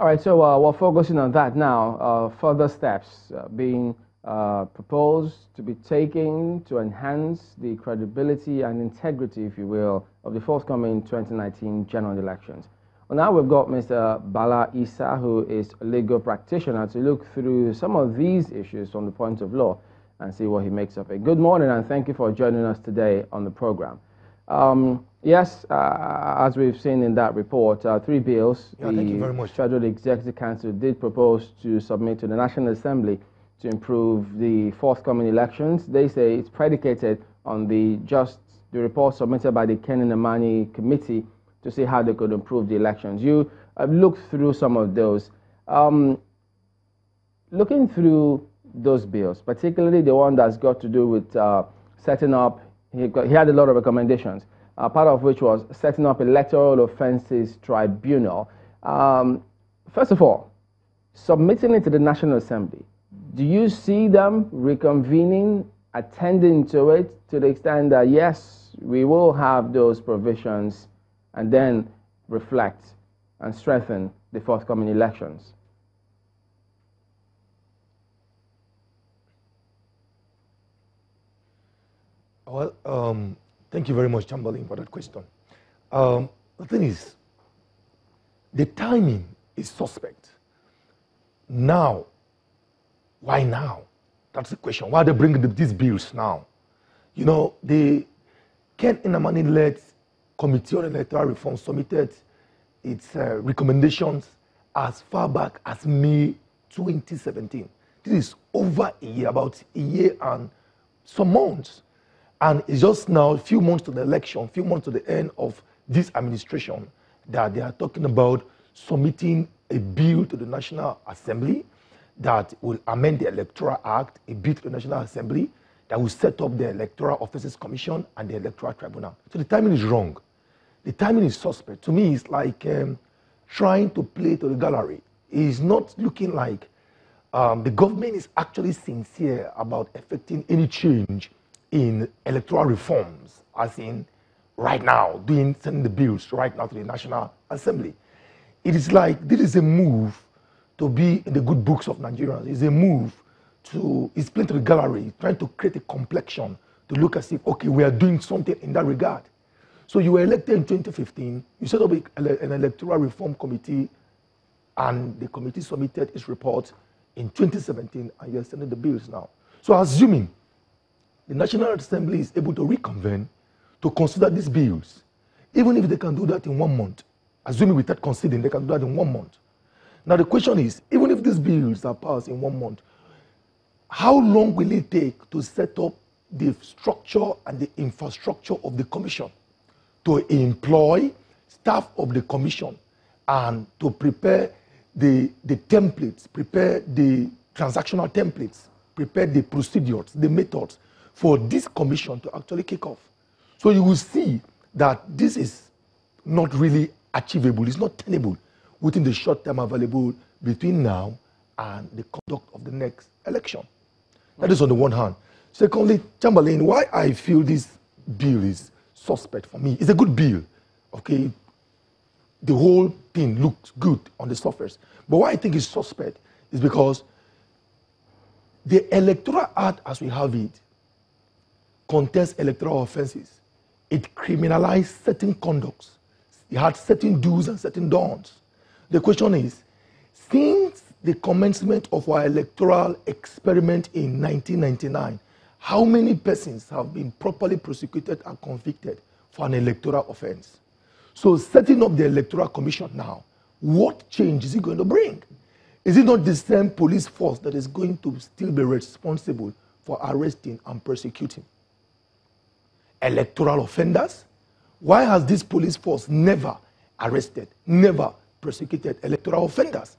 All right, so we're focusing on that now. Further steps being proposed to be taken to enhance the credibility and integrity, if you will, of the forthcoming 2019 general elections. Well, now we've got Mr. Bala Isa, who is a legal practitioner, to look through some of these issues from the point of law and see what he makes of it. Good morning, and thank you for joining us today on the program. Yes, as we've seen in that report, 3 bills thank you very much. Federal Executive Council did propose to submit to the National Assembly to improve the forthcoming elections. They say it's predicated on the report submitted by the Ken Namani Committee to see how they could improve the elections. You have looked through some of those. Looking through those bills, particularly the one that's got to do with setting up, he had a lot of recommendations, part of which was setting up Electoral Offences Tribunal. First of all, submitting it to the National Assembly, do you see them reconvening, attending to it to the extent that, yes, we will have those provisions and then reflect and strengthen the forthcoming elections? Well, thank you very much, Chamberlain, for that question. The thing is, the timing is suspect. Now, why now? That's the question. Why are they bringing these bills now? You know, the Ken Namani-led Committee on Electoral Reform submitted its recommendations as far back as May 2017. This is over a year, about a year and some months. And it's just now, a few months to the election, a few months to the end of this administration, that they are talking about submitting a bill to the National Assembly that will amend the Electoral Act, a bill to the National Assembly that will set up the Electoral Offices Commission and the Electoral Tribunal. So the timing is wrong. The timing is suspect. To me, it's like trying to play to the gallery. It's not looking like the government is actually sincere about effecting any change in electoral reforms, as in right now, sending the bills right now to the National Assembly. It is like this is a move to be in the good books of Nigerians. It's a move it's playing to the gallery, trying to create a complexion to look as if, okay, we are doing something in that regard. So you were elected in 2015, you set up an electoral reform committee, and the committee submitted its report in 2017, and you're sending the bills now. So assuming the National Assembly is able to reconvene to consider these bills, even if they can do that in 1 month, assuming without conceding, they can do that in 1 month. Now the question is, even if these bills are passed in 1 month, how long will it take to set up the structure and the infrastructure of the commission, to employ staff of the commission, and to prepare the templates, prepare the transactional templates, prepare the procedures, the methods for this commission to actually kick off? So you will see that this is not really achievable, it's not tenable within the short term available between now and the conduct of the next election. That is on the one hand. Secondly, Chamberlain, why I feel this bill is suspect for me, it's a good bill, okay? The whole thing looks good on the surface. But why I think it's suspect is because the Electoral Act as we have it contains electoral offenses. It criminalized certain conducts. It had certain do's and certain don'ts. The question is, since the commencement of our electoral experiment in 1999, how many persons have been properly prosecuted and convicted for an electoral offense? So setting up the Electoral Commission now, what change is it going to bring? Is it not the same police force that is going to still be responsible for arresting and prosecuting electoral offenders? Why has this police force never arrested, never prosecuted electoral offenders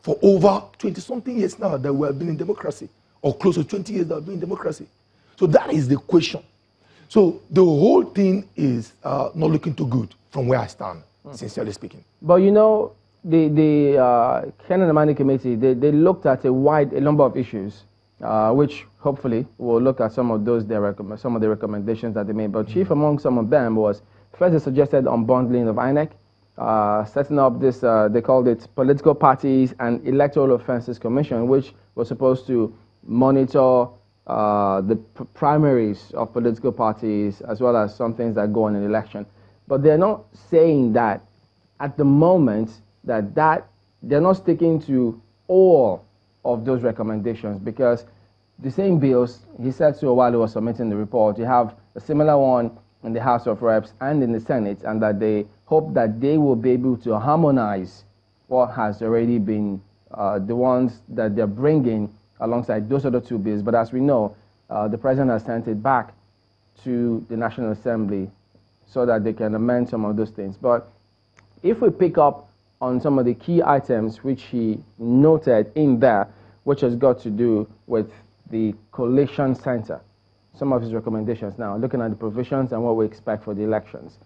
for over 20-something years now that we have been in democracy, or close to 20 years that we have been in democracy? So that is the question. So the whole thing is not looking too good from where I stand, sincerely speaking. But you know, the Ken Namani Committee, they looked at a number of issues, which hopefully we'll look at some of those, some of the recommendations that they made. But chief among some of them was, first they suggested unbundling of INEC. setting up this, they called it Political Parties and Electoral Offenses Commission, which was supposed to monitor the primaries of political parties as well as some things that go on in election. But they're not saying that at the moment that they're not sticking to all of those recommendations, because the same bills, he said so while he was submitting the report, you have a similar one in the House of Reps and in the Senate, and that they hope that they will be able to harmonize what has already been the ones that they're bringing alongside those other two bills. But as we know, the President has sent it back to the National Assembly so that they can amend some of those things. But if we pick up on some of the key items which he noted in there, which has got to do with the Collation Center, some of his recommendations now, looking at the provisions and what we expect for the elections.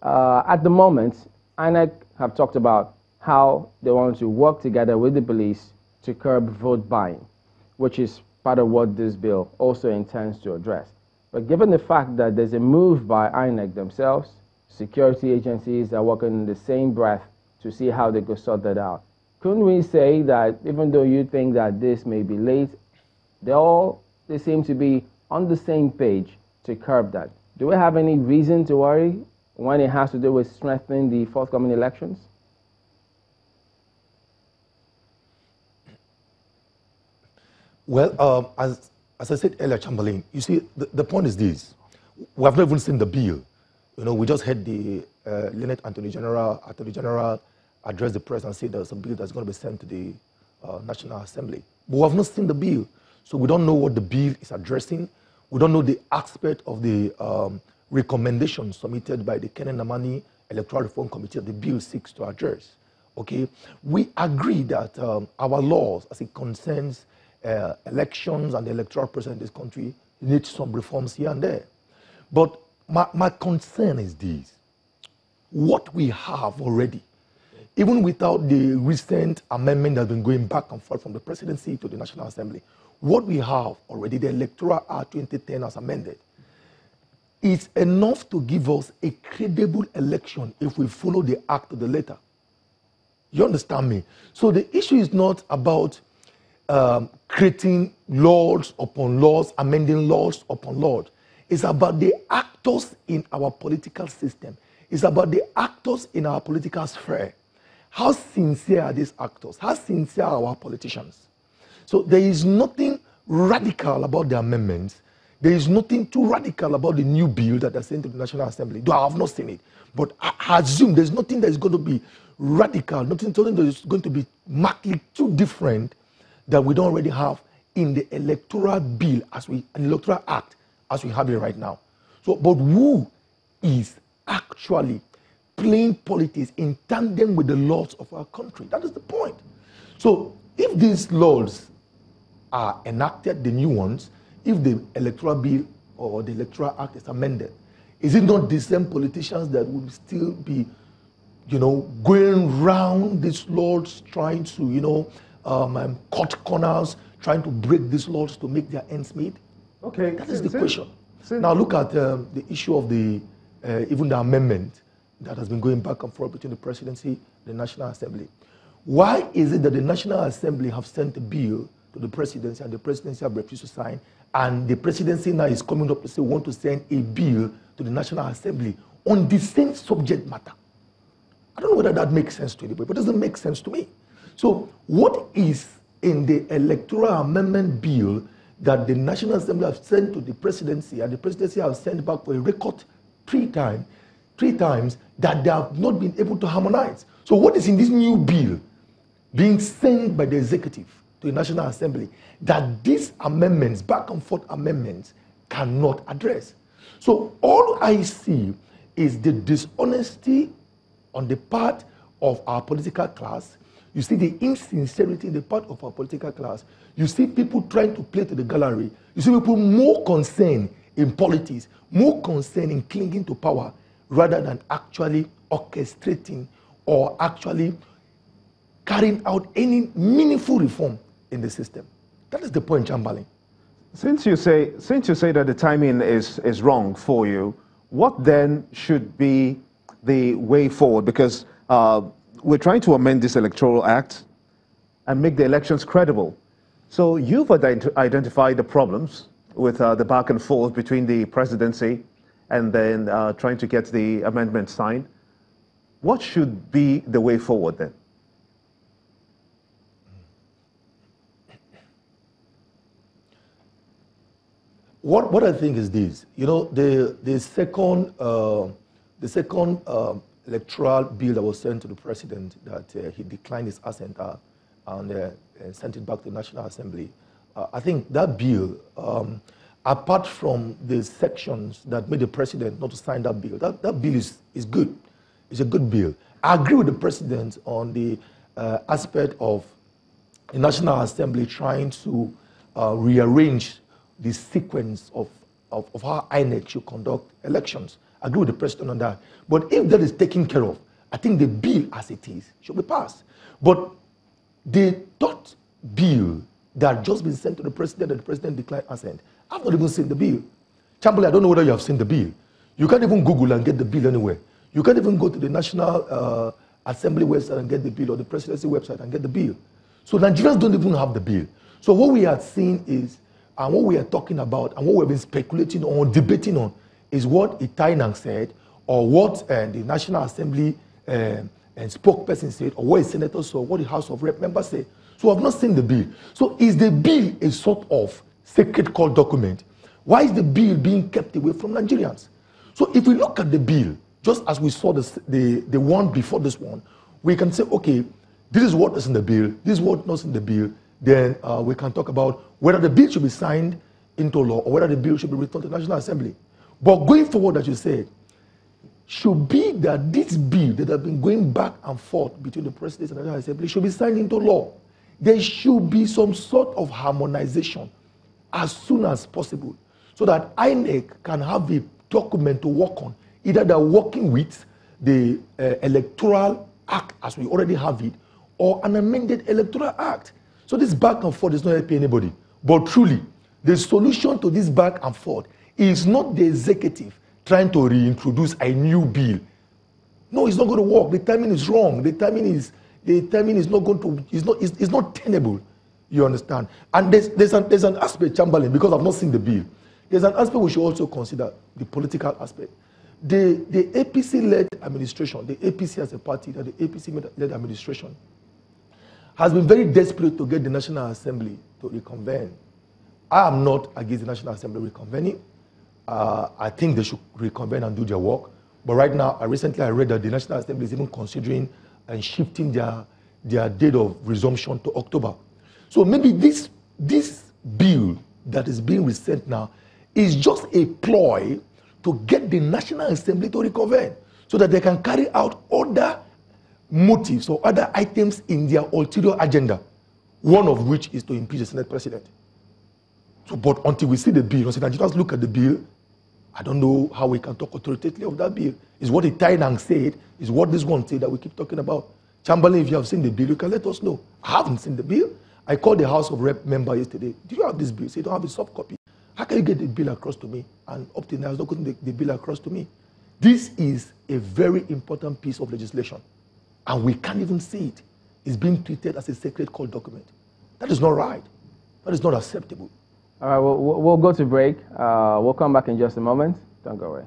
At the moment, INEC have talked about how they want to work together with the police to curb vote buying, which is part of what this bill also intends to address. But given the fact that there's a move by INEC themselves, security agencies are working in the same breath to see how they could sort that out. Couldn't we say that even though you think that this may be late, they seem to be on the same page to curb that? Do we have any reason to worry when it has to do with strengthening the forthcoming elections? Well, as I said earlier, Chamberlain, you see, the point is this. We have not even seen the bill. You know, we just heard the Lieutenant Attorney General address the press and say there's a bill that's going to be sent to the National Assembly. But we have not seen the bill. So we don't know what the bill is addressing. We don't know the aspect of the recommendations submitted by the Kenan Namani Electoral Reform Committee that the bill seeks to address. Okay? We agree that our laws, as it concerns elections and the electoral process in this country, need some reforms here and there. But my concern is this. What we have already, even without the recent amendment that's been going back and forth from the presidency to the National Assembly, what we have already, the Electoral Act 2010 as amended, is enough to give us a credible election if we follow the act to the letter. You understand me? So the issue is not about creating laws upon laws, amending laws upon laws. It's about the actors in our political system. It's about the actors in our political sphere. How sincere are these actors? How sincere are our politicians? So there is nothing radical about the amendments. There is nothing too radical about the new bill that are sent to the National Assembly. Though I have not seen it. But I assume there's nothing that is going to be radical, nothing that is going to be markedly too different that we don't already have in the electoral bill, electoral act, as we have it right now. So, but who is actually playing politics in tandem with the laws of our country? That is the point. So, if these laws are enacted, the new ones, if the electoral bill or the electoral act is amended, is it not the same politicians that will still be, going round these laws, trying to, cut corners, trying to break these laws to make their ends meet? Okay. That is the question. Now look at the issue of even the amendment that has been going back and forth between the presidency and the National Assembly. Why is it that the National Assembly have sent a bill to the presidency and the presidency have refused to sign, and the presidency now is coming up to say we want to send a bill to the National Assembly on the same subject matter? I don't know whether that makes sense to anybody, but it doesn't make sense to me. So what is in the electoral amendment bill that the National Assembly have sent to the presidency and the presidency have sent back for a record three times that they have not been able to harmonize? So what is in this new bill being sent by the executive to the National Assembly that these amendments, back and forth amendments, cannot address? So all I see is the dishonesty on the part of our political class. You see the insincerity in the part of our political class. You see people trying to play to the gallery. You see people more concerned in politics, more concerned in clinging to power rather than actually orchestrating or actually carrying out any meaningful reform in the system. That is the point, Chamberlain. Since you say that the timing is wrong for you, what then should be the way forward? Because we're trying to amend this Electoral Act and make the elections credible. So you've identified the problems with the back and forth between the presidency and then trying to get the amendment signed. What should be the way forward then? What I think is this, you know, the second electoral bill that was sent to the president that he declined his assent and sent it back to the National Assembly. I think that bill, apart from the sections that made the president not to sign that bill, that bill is good. It's a good bill. I agree with the president on the aspect of the National Assembly trying to rearrange the sequence of how INEC should conduct elections. I agree with the president on that. But if that is taken care of, I think the bill as it is should be passed. But the third bill that had just been sent to the president and the president declined assent, I've not even seen the bill. Chamberlain, I don't know whether you have seen the bill. You can't even Google and get the bill anywhere. You can't even go to the National Assembly website and get the bill, or the presidency website and get the bill. So Nigerians don't even have the bill. So what we are seeing is, and what we are talking about, and what we've been speculating on, debating on, is what Itainang said, or what the National Assembly and spokesperson said, or what a senator said, or what the House of Rep members said. So I've not seen the bill. So is the bill a sort of sacred court document? Why is the bill being kept away from Nigerians? So if we look at the bill, just as we saw the one before this one, we can say, okay, this is what is in the bill, this is what not in the bill. Then we can talk about whether the bill should be signed into law or whether the bill should be returned to the National Assembly. But going forward, as you said, should be that this bill that has been going back and forth between the President and the National Assembly should be signed into law. There should be some sort of harmonization as soon as possible so that INEC can have a document to work on. Either they're working with the Electoral Act as we already have it, or an amended Electoral Act. So this back and forth is not helping anybody. But truly, the solution to this back and forth is not the executive trying to reintroduce a new bill. No, it's not going to work. The timing is wrong. The timing is not going to, it's not tenable. You understand? And there's an aspect, Chamberlain, because I've not seen the bill. There's an aspect we should also consider, the political aspect. The APC-led administration, the APC as a party, the APC-led administration, has been very desperate to get the National Assembly to reconvene. I am not against the National Assembly reconvening. I think they should reconvene and do their work. But right now, recently I read that the National Assembly is even considering and shifting their date of resumption to October. So maybe this bill that is being resent now is just a ploy to get the National Assembly to reconvene so that they can carry out other motives or other items in their ulterior agenda, one of which is to impeach the Senate President. So, but until we see the bill, until Nigerians look at the bill, I don't know how we can talk authoritatively of that bill. It's what Itainang said, is what this one said that we keep talking about. Chamberlain, if you have seen the bill, you can let us know. I haven't seen the bill. I called the House of Rep member yesterday. Do you have this bill? Say, you don't have a soft copy. How can you get the bill across to me? And up to now, it's not getting the bill across to me. This is a very important piece of legislation. And we can't even see it. It's being treated as a sacred court document. That is not right. That is not acceptable. All right, we'll go to break. We'll come back in just a moment. Don't go away.